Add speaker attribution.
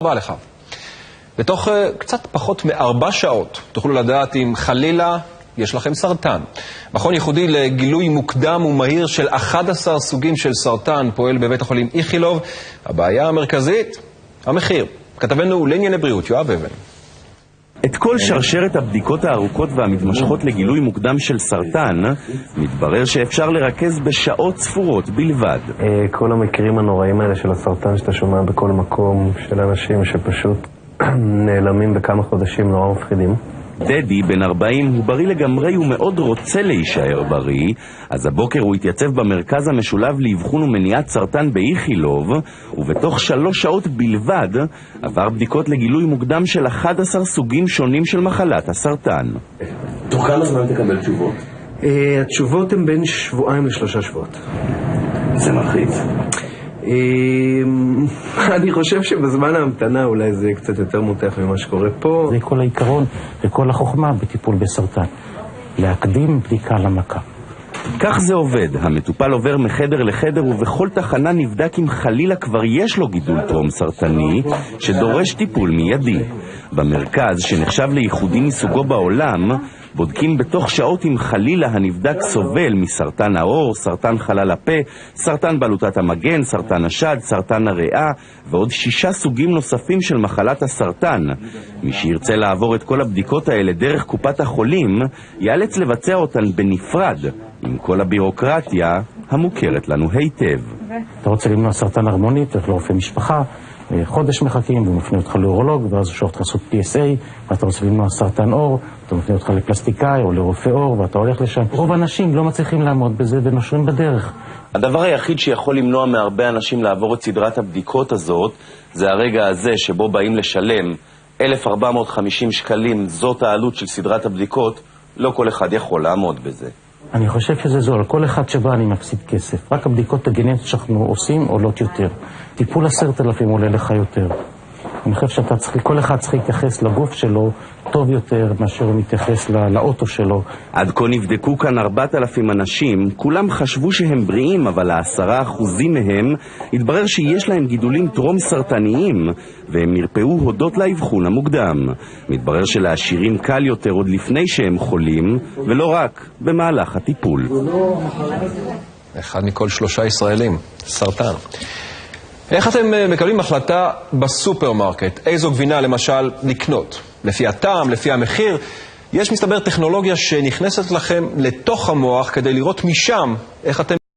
Speaker 1: תודה רבה לך. בתוך קצת פחות מ4 שעות תוכלו לדעת אם חלילה יש לכם סרטן. מכון ייחודי לגילוי מוקדם ומהיר של 11 סוגים של סרטן פועל בבית החולים איכילוב. הבעיה המרכזית, המחיר. כתבנו לענייני בריאות, יואב אבן.
Speaker 2: את כל שרשרת הבדיקות הארוכות והמתמשכות לגילוי מוקדם של סרטן, מתברר שאפשר לרכז בשעות ספורות בלבד.
Speaker 3: כל המקרים הנוראים האלה של הסרטן שאתה שומע בכל מקום, של אנשים שפשוט נעלמים בכמה חודשים, נורא מפחידים.
Speaker 2: דדי, בן 40, הוא בריא לגמרי ומאוד רוצה להישאר בריא, אז הבוקר הוא התייצב במרכז המשולב לאבחון ומניעת סרטן באיכילוב, ובתוך 3 שעות בלבד עבר בדיקות לגילוי מוקדם של 11 סוגים שונים של מחלת הסרטן.
Speaker 4: תוך כמה זמן תקבל תשובות?
Speaker 3: התשובות הן בין 2 ל3 שבועות.
Speaker 4: זה מלחיץ?
Speaker 3: אני חושב שבזמן ההמתנה אולי זה קצת יותר מותח ממה שקורה פה.
Speaker 5: זה כל העיקרון וכל החוכמה בטיפול בסרטן. להקדים בדיקה למכה.
Speaker 2: כך זה עובד. המטופל עובר מחדר לחדר ובכל תחנה נבדק אם חלילה כבר יש לו גידול טרום סרטני שדורש טיפול מיידי. במרכז, שנחשב לייחודי מסוגו בעולם, בודקים בתוך שעות אם חלילה הנבדק סובל מסרטן העור, סרטן חלל הפה, סרטן בלוטת המגן, סרטן השד, סרטן הריאה ועוד 6 סוגים נוספים של מחלת הסרטן. מי שירצה לעבור את כל הבדיקות האלה דרך קופת החולים ייאלץ לבצע אותן בנפרד עם כל הבירוקרטיה המוכרת לנו היטב.
Speaker 5: אתה רוצה למנוע סרטן הרמוני, תלך לרופא משפחה, חודש מחכים ומפנה אותך לאורולוג, ואז שואל אותך לעשות PSA, ואתה רוצה למנוע סרטן עור, אתה מפנה אותך לפלסטיקאי או לרופא עור, ואתה הולך לשם. רוב האנשים לא מצליחים לעמוד בזה ונושרים בדרך.
Speaker 2: הדבר היחיד שיכול למנוע מהרבה אנשים לעבור את סדרת הבדיקות הזאת, זה הרגע הזה שבו באים לשלם 1,450 שקלים, זאת העלות של סדרת הבדיקות, לא כל אחד יכול לעמוד בזה.
Speaker 5: אני חושב שזה זול, כל אחד שבא אני מפסיד כסף. רק הבדיקות הגנטיות שאנחנו עושים עולות יותר. טיפול 10,000 עולה לך יותר. אני חושב כל אחד צריך להתייחס לגוף שלו טוב יותר מאשר הוא מתייחס לאוטו שלו.
Speaker 2: עד כה נבדקו כאן 4,000 אנשים, כולם חשבו שהם בריאים, אבל 10% מהם התברר שיש להם גידולים טרום סרטניים, והם נרפאו הודות לאבחון המוקדם. מתברר שלעשירים קל יותר עוד לפני שהם חולים, ולא רק במהלך הטיפול.
Speaker 1: 1 מכל 3 ישראלים, סרטן. איך אתם מקבלים החלטה בסופרמרקט? איזו גבינה למשל לקנות? לפי הטעם, לפי המחיר? יש מסתבר טכנולוגיה שנכנסת לכם לתוך המוח כדי לראות משם איך אתם